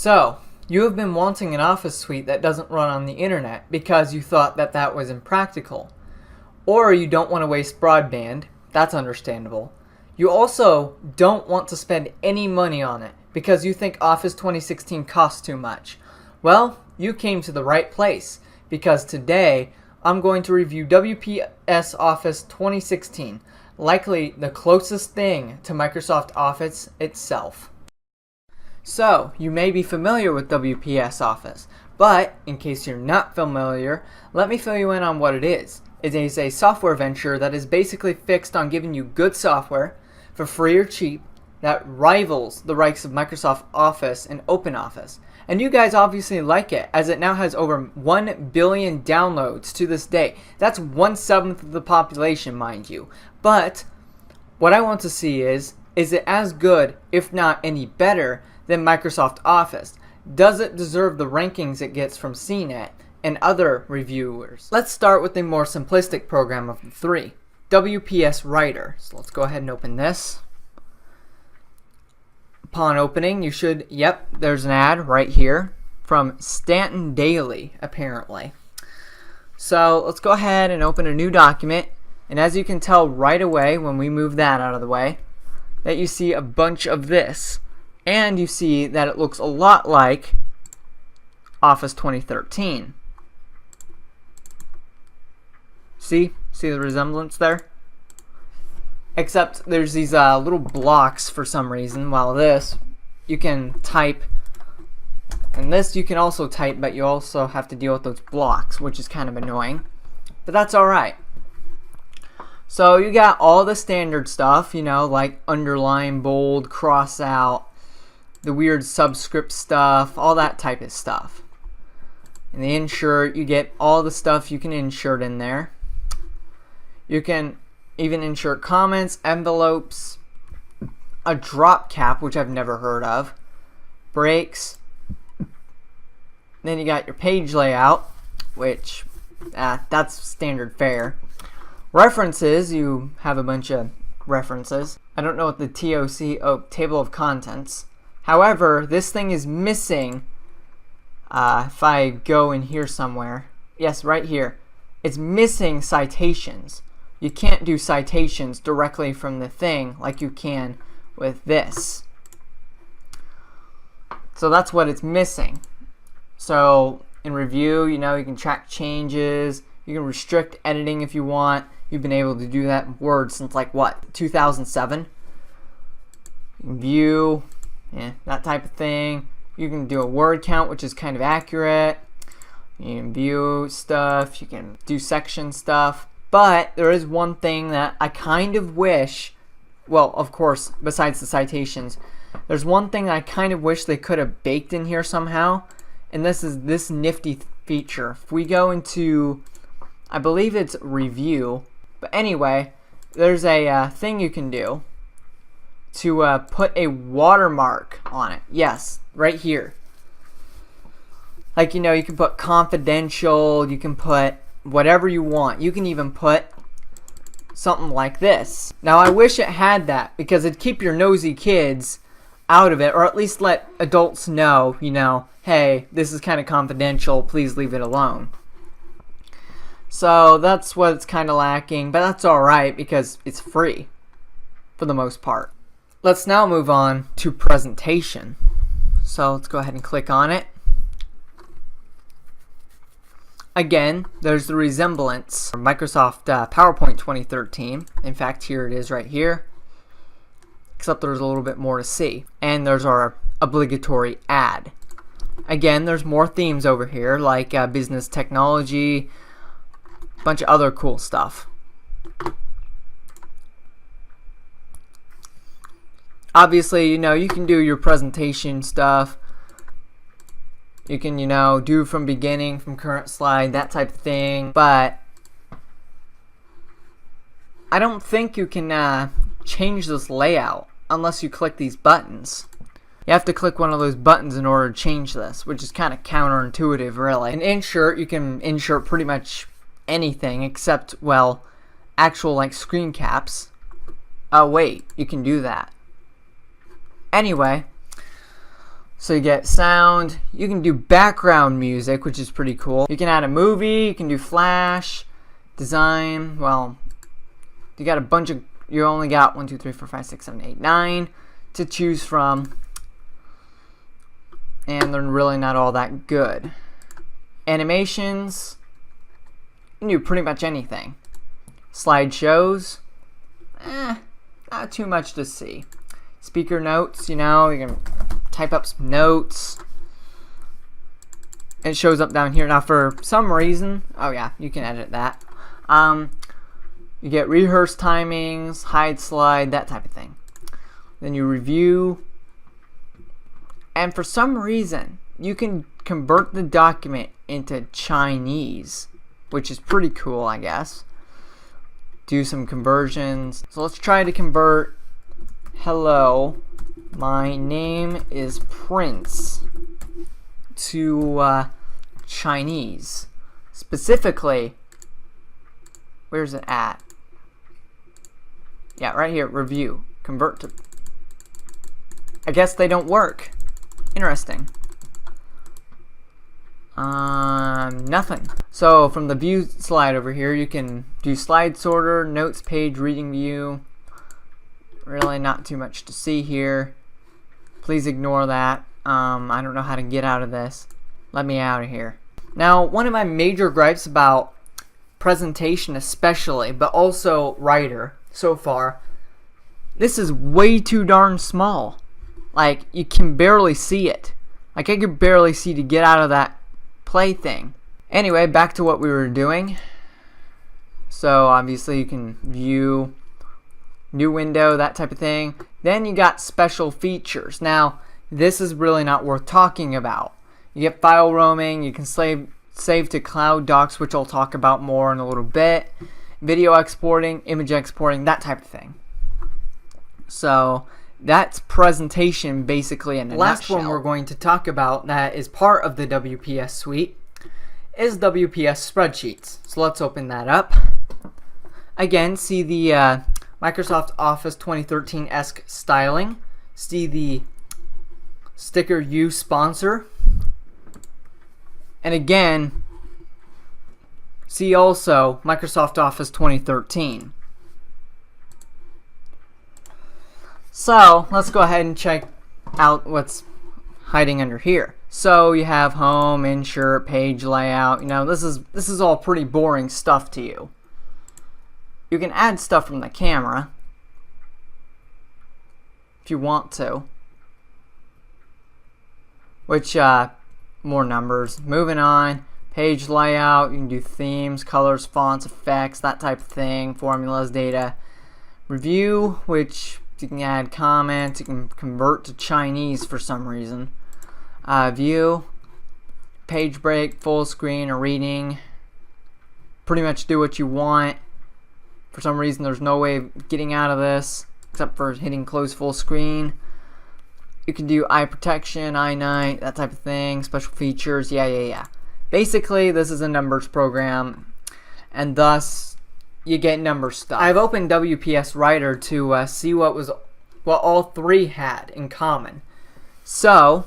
So, you have been wanting an Office suite that doesn't run on the internet because you thought that that was impractical. Or you don't want to waste broadband, that's understandable. You also don't want to spend any money on it because you think Office 2016 costs too much. Well, you came to the right place because today I'm going to review WPS Office 2016, likely the closest thing to Microsoft Office itself. So, you may be familiar with WPS Office, but in case you're not familiar, let me fill you in on what it is. It is a software venture that is basically fixed on giving you good software for free or cheap that rivals the likes of Microsoft Office and OpenOffice. And you guys obviously like it, as it now has over 1 billion downloads to this day. That's 1/7 of the population, mind you. But what I want to see is it as good, if not any better, than Microsoft Office? Does it deserve the rankings it gets from CNET and other reviewers? Let's start with the more simplistic program of the three, WPS Writer. So let's go ahead and open this. Upon opening, you should, there's an ad right here from Stanton Daily, apparently. So let's go ahead and open a new document. And as you can tell right away when we move that out of the way, that you see a bunch of this. And you see that it looks a lot like Office 2013. See the resemblance there? Except there's these little blocks for some reason, while this you can type, and this you can also type, but you also have to deal with those blocks, which is kind of annoying. But that's alright. So you got all the standard stuff, like underline, bold, cross out, the weird subscript stuff, all that type of stuff. And the insert, you get all the stuff you can insert in there. You can even insert comments, envelopes, a drop cap, which I've never heard of, breaks. Then you got your page layout, which that's standard fare. References, you have a bunch of references. I don't know what the TOC, table of contents. However, this thing is missing, if I go in here somewhere, yes, right here, it's missing citations. You can't do citations directly from the thing like you can with this. So that's what it's missing. So in review, you can track changes, you can restrict editing if you want. You've been able to do that in Word since like what, 2007? View. Yeah, that type of thing. You can do a word count, which is kind of accurate. You can view stuff. You can do section stuff. But there is one thing that I kind of wish, well, of course, besides the citations, there's one thing that I kind of wish they could have baked in here somehow. And this is this nifty feature. If we go into, I believe it's review. But anyway, there's a thing you can do to put a watermark on it. Yes, right here. Like, you can put confidential, you can put whatever you want. You can even put something like this. Now, I wish it had that because it'd keep your nosy kids out of it, or at least let adults know, hey, this is kind of confidential, please leave it alone. So that's what it's kind of lacking, but that's alright because it's free for the most part. Let's now move on to presentation. So let's go ahead and click on it. Again, there's the resemblance from Microsoft PowerPoint 2013. In fact, here it is right here. Except there's a little bit more to see. And there's our obligatory ad. Again, there's more themes over here like business technology, a bunch of other cool stuff. Obviously, you can do your presentation stuff. You can, do from beginning, from current slide, that type of thing. But I don't think you can change this layout unless you click these buttons. You have to click one of those buttons in order to change this, which is kind of counterintuitive, really. In insert, you can insert pretty much anything except, well, actual like screen caps. Oh wait, you can do that. Anyway, So you get sound, you can do background music, which is pretty cool. You can add a movie, you can do flash, design, well, you got a bunch of, you only got 1, 2, 3, 4, 5, 6, 7, 8, 9 to choose from. And they're really not all that good. Animations, you can do pretty much anything. Slideshows, not too much to see. Speaker notes, you know, you can type up some notes. It shows up down here. Now for some reason, oh yeah, you can edit that. You get rehearse timings, hide slide, that type of thing. Then you review. And for some reason, you can convert the document into Chinese, which is pretty cool, I guess. Do some conversions. So let's try to convert hello, my name is Prince to Chinese. Specifically, where's it at? Yeah, right here, review. Convert to... I guess they don't work. Interesting. Nothing. So from the view slide over here, you can do slide sorter, notes page, reading view. Really not too much to see here. Please ignore that. I don't know how to get out of this. Let me out of here. Now, one of my major gripes about presentation especially, but also Writer so far, this is way too darn small. Like, you can barely see it. Like, I could barely see to get out of that play thing. Anyway, back to what we were doing. So obviously you can view, new window, that type of thing. Then you got special features. Now, this is really not worth talking about. You get file roaming, you can save to cloud docs, which I'll talk about more in a little bit. Video exporting, image exporting, that type of thing. So that's presentation basically in a nutshell. Last one we're going to talk about that is part of the WPS suite is WPS Spreadsheets. So let's open that up. Again, see the Microsoft Office 2013-esque styling. See the sticker U sponsor. And again, see also Microsoft Office 2013. So let's go ahead and check out what's hiding under here. So you have home, insert, page layout. You know, this is all pretty boring stuff to you. You can add stuff from the camera if you want to. Which more numbers. Moving on, page layout. You can do themes, colors, fonts, effects, that type of thing. Formulas, data. Review, which you can add comments. You can convert to Chinese for some reason. View, page break, full screen, or reading. Pretty much do what you want. For some reason, there's no way of getting out of this except for hitting close full screen. You can do eye protection, eye night, that type of thing. Special features, yeah. Basically, this is a numbers program, and thus you get number stuff. I've opened WPS Writer to see what all three had in common. So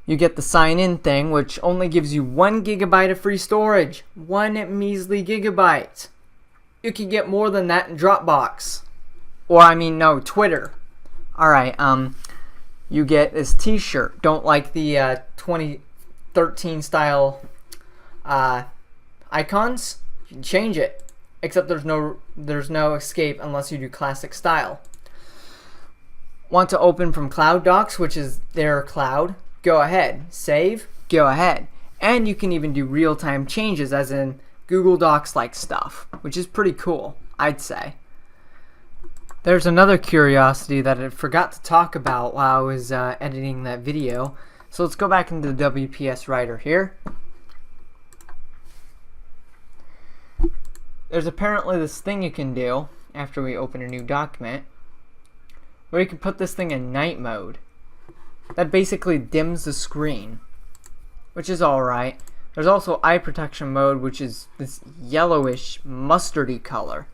you get the sign-in thing, which only gives you 1 gigabyte of free storage. 1 measly gigabyte. You can get more than that in Dropbox. Or I mean, no, Twitter. Alright, you get this t-shirt. Don't like the 2013 style icons? You can change it. Except there's no escape unless you do classic style. Want to open from Cloud Docs, which is their cloud? Go ahead. Save? Go ahead. And you can even do real-time changes, as in Google Docs like stuff, which is pretty cool, I'd say. There's another curiosity that I forgot to talk about while I was editing that video. So let's go back into the WPS Writer here. There's apparently this thing you can do after we open a new document where you can put this thing in night mode. That basically dims the screen, which is alright. There's also eye protection mode, which is this yellowish mustardy color.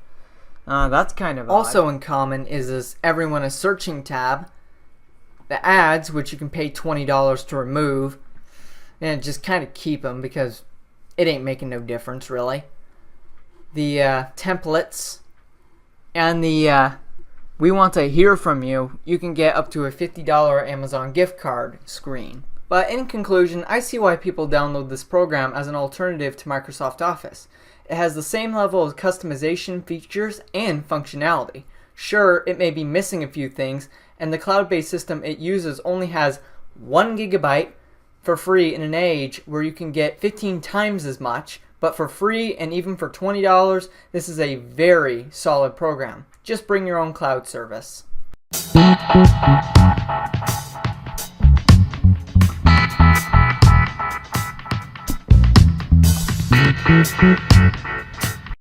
That's kind of odd. Also in common is this everyone is searching tab, the ads, which you can pay $20 to remove, and just kind of keep them because it ain't making no difference really. The templates and the we want to hear from you. You can get up to a $50 Amazon gift card screen. But in conclusion, I see why people download this program as an alternative to Microsoft Office. It has the same level of customization, features, and functionality. Sure, it may be missing a few things, and the cloud-based system it uses only has 1 gigabyte for free in an age where you can get 15 times as much, but for free and even for $20, this is a very solid program. Just bring your own cloud service.